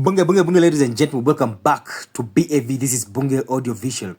Bunge, ladies and gentlemen, welcome back to BAV. This is Bunge Audio Visual,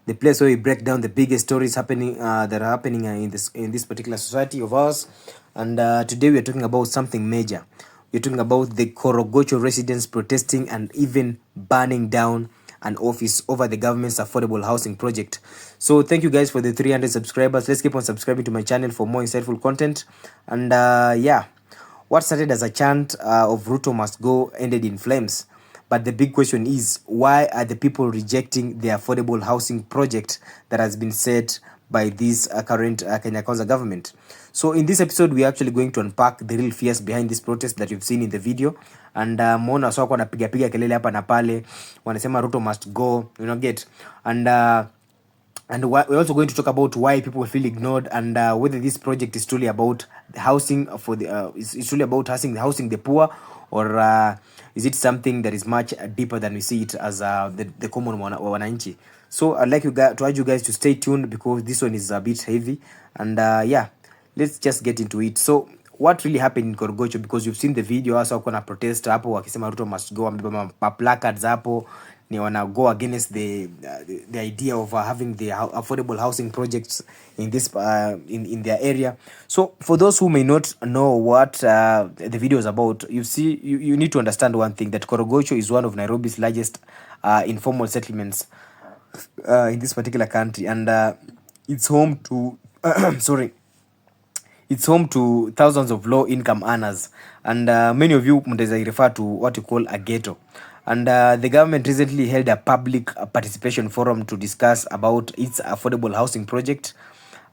the place where we break down the biggest stories happening that are happening in this particular society of ours. And today we are talking about something major. We're talking about the Korogocho residents protesting and even burning down an office over the government's affordable housing project. So thank you guys for the 300 subscribers. Let's keep on subscribing to my channel for more insightful content. And yeah. What started as a chant of Ruto Must Go ended in flames. But the big question is, why are the people rejecting the affordable housing project that has been set by this current Kenya Kwanza government? So in this episode, we're actually going to unpack the real fears behind this protest that you've seen in the video. And mona so wako napiga kelele hapa na pale, wanasema Ruto Must Go, you know, get. And we're also going to talk about why people feel ignored and whether this project is truly about the housing for the is truly about housing the poor, or is it something that is much deeper than we see it as the common wananchi. So I'd like to urge you guys to stay tuned because this one is a bit heavy. And yeah, let's just get into it. So what really happened in Korogocho, because you've seen the video, hasa wako na protest hapo wakisema Ruto Must Go, wamebeba placards hapo ni wana go against the idea of having the affordable housing projects in this in their area. So for those who may not know what the video is about, you need to understand one thing, that Korogocho is one of Nairobi's largest informal settlements in this particular country, and it's home to it's home to thousands of low-income earners, and many of you refer to what you call a ghetto. And the government recently held a public participation forum to discuss about its affordable housing project.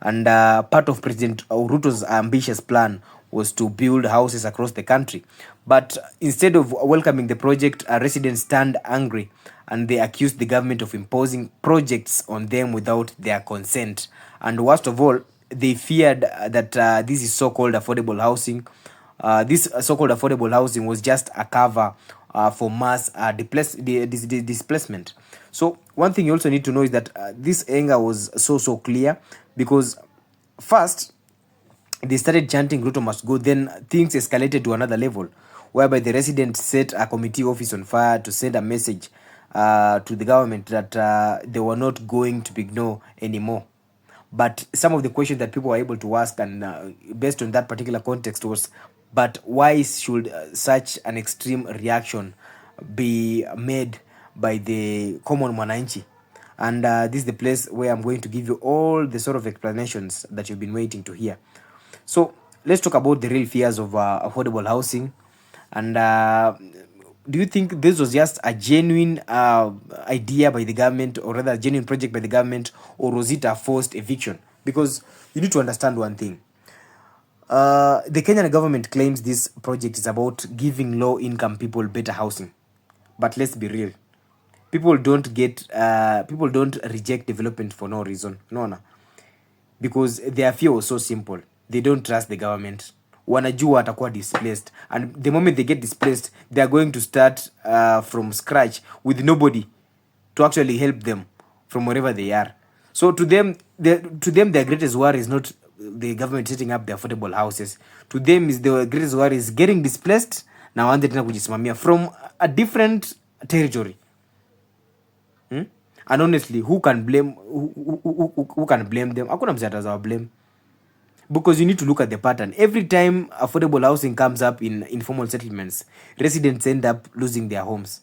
And part of President Ruto's ambitious plan was to build houses across the country. But instead of welcoming the project, residents turned angry and they accused the government of imposing projects on them without their consent. And worst of all, they feared that this is so-called affordable housing. This so-called affordable housing was just a cover for mass displacement. So one thing you also need to know is that this anger was so clear, because first they started chanting Ruto Must Go, then things escalated to another level, whereby the residents set a committee office on fire to send a message to the government that they were not going to be ignored anymore. But some of the questions that people were able to ask, and based on that particular context, was, but why should such an extreme reaction be made by the common mwananchi? And this is the place where I'm going to give you all the sort of explanations that you've been waiting to hear. So let's talk about the real fears of affordable housing. And do you think this was just a genuine idea by the government, or rather a genuine project by the government, or was it a forced eviction? Because you need to understand one thing. The Kenyan government claims this project is about giving low-income people better housing. But let's be real. People don't reject development for no reason. No. Because their fear was so simple. They don't trust the government. Wanajua watakuwa displaced. And the moment they get displaced, they are going to start from scratch with nobody to actually help them from wherever they are. So to them, their greatest worry is not the government setting up the affordable houses. To them, is the greatest worry is getting displaced na waanze tena kujisimamia from a different territory. And honestly, who can blame them? Hakuna mtu atazawa blame. Because you need to look at the pattern. Every time affordable housing comes up in informal settlements, residents end up losing their homes.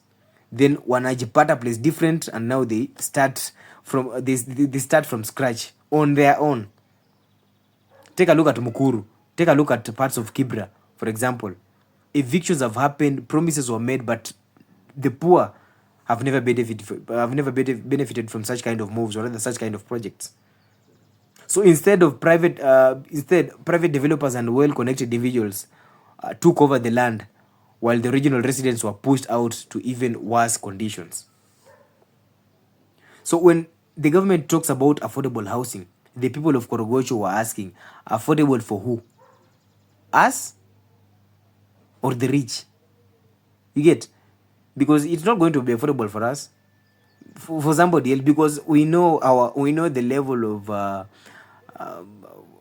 Then wanajipata place different, and now they start from scratch on their own. Take a look at Mukuru. Take a look at parts of Kibra, for example. Evictions have happened, promises were made, but the poor have never benefited from such kind of moves, or rather such kind of projects. So instead, private developers and well-connected individuals took over the land while the original residents were pushed out to even worse conditions. So when the government talks about affordable housing, the people of Korogocho were asking, affordable for who? Us or the rich? You get? Because it's not going to be affordable for us, for somebody else, because we know the level of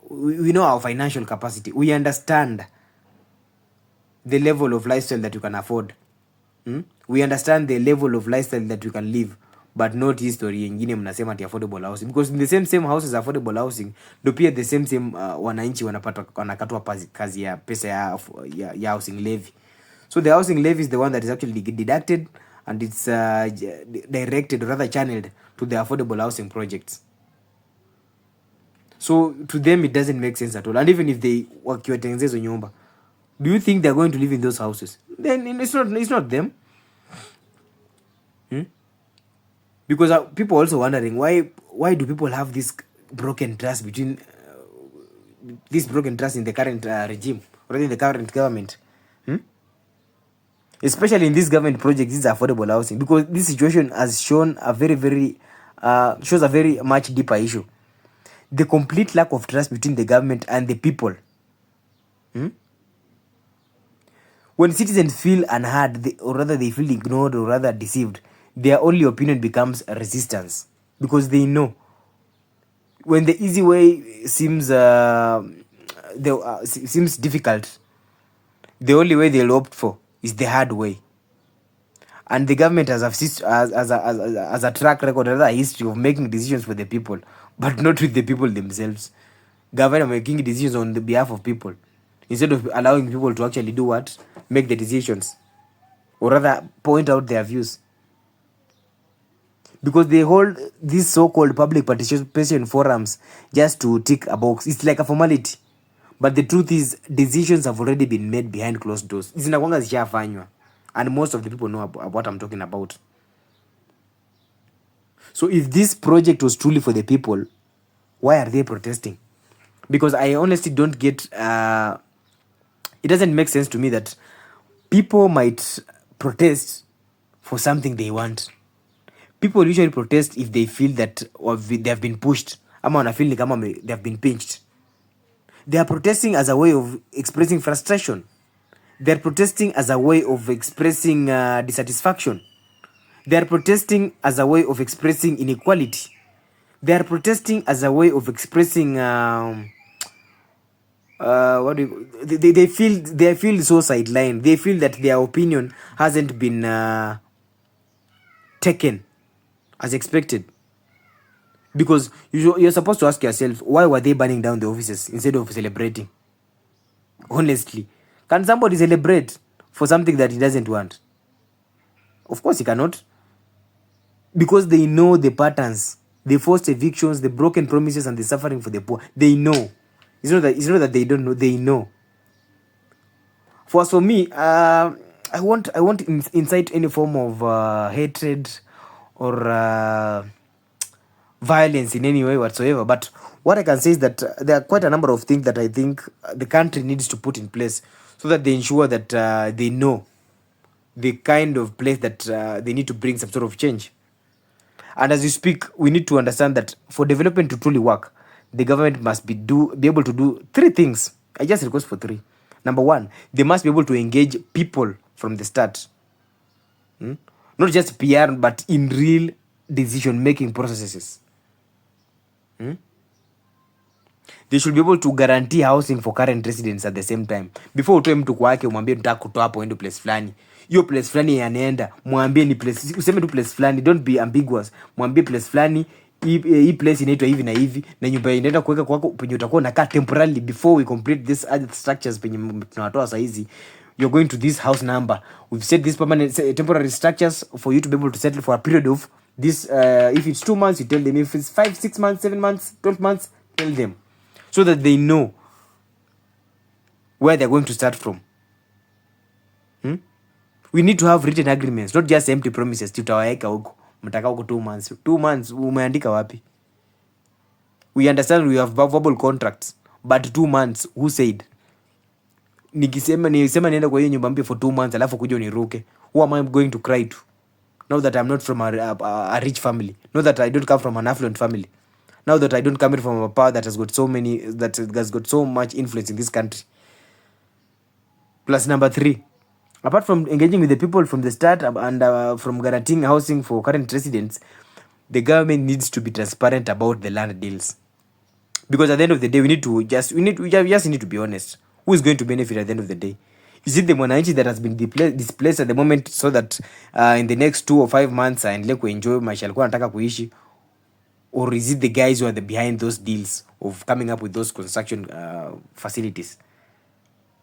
we know our financial capacity. We understand the level of lifestyle that you can afford. We understand the level of lifestyle that you can live, but not history yengine mnasema ati affordable housing, because in the same houses affordable housing ndo pia the same wananchi wanakatwa kazi ya pesa ya housing levy. So the housing levy is the one that is actually deducted, and it's directed, or rather channeled, to the affordable housing projects. So to them it doesn't make sense at all. And even if they wakiwatengenezo nyumba, do you think they're going to live in those houses? Then it's not them. Because people also wondering why do people have this broken trust between in the current regime, or in the current government, especially in this government project. This is affordable housing, because this situation has shown a very shows a very much deeper issue: the complete lack of trust between the government and the people. When citizens feel unheard, or rather they feel ignored, or rather deceived, their only opinion becomes resistance, because they know when the easy way seems difficult, the only way they'll opt for is the hard way. And the government has a track record, a history of making decisions for the people, but not with the people themselves. Government making decisions on the behalf of people, instead of allowing people to actually do what? Make the decisions, or rather point out their views. Because they hold these so-called public participation forums just to tick a box. It's like a formality. But the truth is, decisions have already been made behind closed doors. Zinakwanga zishafanywa. And most of the people know what I'm talking about. So if this project was truly for the people, why are they protesting? Because I honestly don't get... it doesn't make sense to me that people might protest for something they want. People usually protest if they feel that they have been pushed, ama wana feel kama they have been pinched. They are protesting as a way of expressing frustration. They are protesting as a way of expressing dissatisfaction. They are protesting as a way of expressing inequality. They are protesting as a way of expressing they feel so sidelined. They feel that their opinion hasn't been taken as expected. Because you're supposed to ask yourself, why were they burning down the offices instead of celebrating? Honestly, can somebody celebrate for something that he doesn't want? Of course he cannot. Because they know the patterns, the forced evictions, the broken promises, and the suffering for the poor. They know. It's not that they don't know. They know. For me, I won't incite any form of hatred or violence in any way whatsoever. But what I can say is that there are quite a number of things that I think the country needs to put in place, so that they ensure that they know the kind of place that they need to bring some sort of change. And as you speak, we need to understand that for development to truly work, the government must be able to do three things. I just request for three. Number one, they must be able to engage people from the start. Not just PR, but in real decision-making processes. They should be able to guarantee housing for current residents at the same time. Before utoe mtu kwake umwambie nataka kutoa hapo ende place fulani. Hiyo place fulani yanaenda, mwambie ni place, useme tu place fulani, don't be ambiguous. Mwambie place fulani, hii place inaitwa hivi na hivi, na nyumba inaenda kuweka kwako penye utakuwa unakaa temporarily before we complete this other structures penye tunatoa saa hizi. You're going to this house number. We've set these permanent temporary structures for you to be able to settle for a period of this. If it's 2 months, you tell them. If it's 5, 6 months, 7 months, 12 months, tell them, so that they know where they're going to start from. We need to have written agreements, not just empty promises. Tutawaeka huko, mtaka huko 2 months. 2 months umeandika wapi? We understand we have verbal contracts, but 2 months, who said? Nikisema nienda kwa hiyo nyumba mpya for 2 months alafu kuja uniruke, who am I going to cry to? Now that I'm not from a rich family, now that I don't come from an affluent family, now that I don't come from a power that has got so much influence in this country. Plus number 3, apart from engaging with the people from the start and from guaranteeing housing for current residents, the government needs to be transparent about the land deals. Because at the end of the day, we just need to be honest. Who is going to benefit at the end of the day? Is it the mwananchi that has been displaced at the moment, so that in the next 2 or 5 months aendelee kuenjoy maisha alikuwa anataka kuishi, or is it the guys who are behind those deals of coming up with those construction facilities?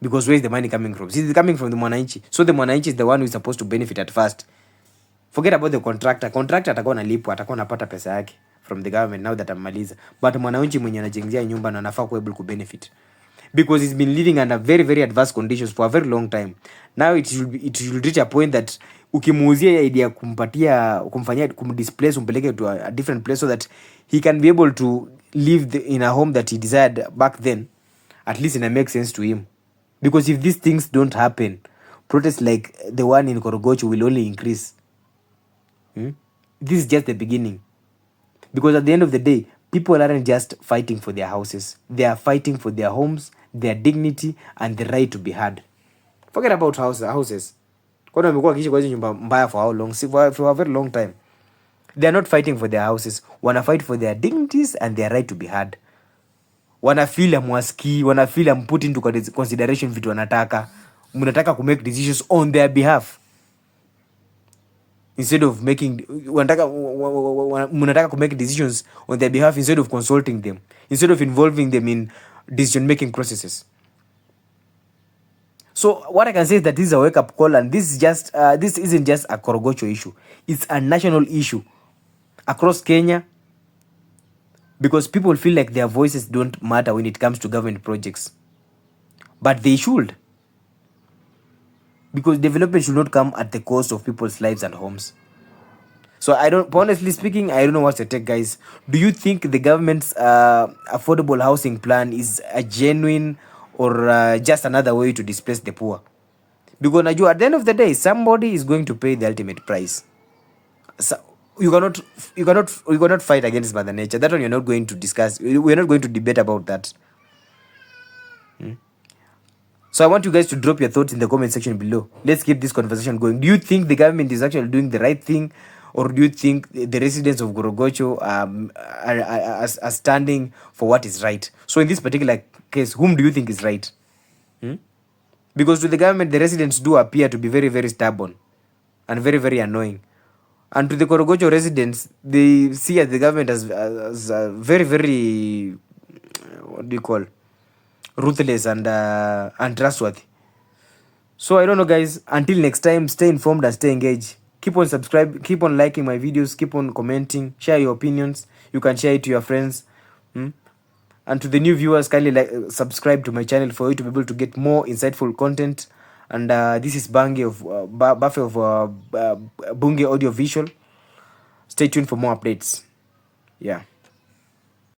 Because where is the money coming from? Is it coming from the mwananchi? So the mwananchi is the one who is supposed to benefit at first. Forget about the contractor. Contractor atakuwa analipwa, atakuwa anapata pesa yake from the government now that amaliza. But mwananchi mwenye anajengea nyumba na anafaa kuwa able to benefit, because he's been living under very very adverse conditions for a very long time. Now it should reach a point that ukimuuzia idea kumfanyia kumdisplace, umpeleke to a different place so that he can be able to live in a home that he desired back then, at least it makes sense to him. Because if these things don't happen, protests like the one in Korogocho will only increase. This is just the beginning. Because at the end of the day, people aren't just fighting for their houses. They are fighting for their homes, their dignity, and the right to be heard. Forget about houses. Kwani wamekuwa wakiishi kwa hizo nyumba mbaya for how long? For a very long time. They are not fighting for their houses. Wana fight for their dignities and their right to be heard. Wana feel amwaski, wana feel am put into consideration vitu wanataka. Mnataka ku make decisions on their behalf, instead of mnataka ku make decisions on their behalf instead of consulting them, instead of involving them in decision making processes. So what I can say is that this is a wake up call, and this isn't just a Korogocho issue. It's a national issue across Kenya, because people feel like their voices don't matter when it comes to government projects, but they should. Because development should not come at the cost of people's lives and homes. So honestly speaking, I don't know what's your take, guys. Do you think the government's affordable housing plan is a genuine, or just another way to displace the poor? Because at the end of the day, somebody is going to pay the ultimate price. So you cannot fight against Mother Nature. That one you're not going to discuss. We're not going to debate about that. So I want you guys to drop your thoughts in the comment section below. Let's keep this conversation going. Do you think the government is actually doing the right thing, or do you think the residents of Korogocho are standing for what is right? So in this particular case, whom do you think is right? Because to the government, the residents do appear to be very, very stubborn and very, very annoying. And to the Korogocho residents, they see the government as very, very, what do you call, ruthless and untrustworthy. So I don't know, guys. Until next time, stay informed and stay engaged. Keep on subscribe, keep on liking my videos, keep on commenting, share your opinions. You can share it to your friends. And to the new viewers, kindly subscribe to my channel for you to be able to get more insightful content. And this is Buffy of Bunge Audio Visual. Stay tuned for more updates. Yeah.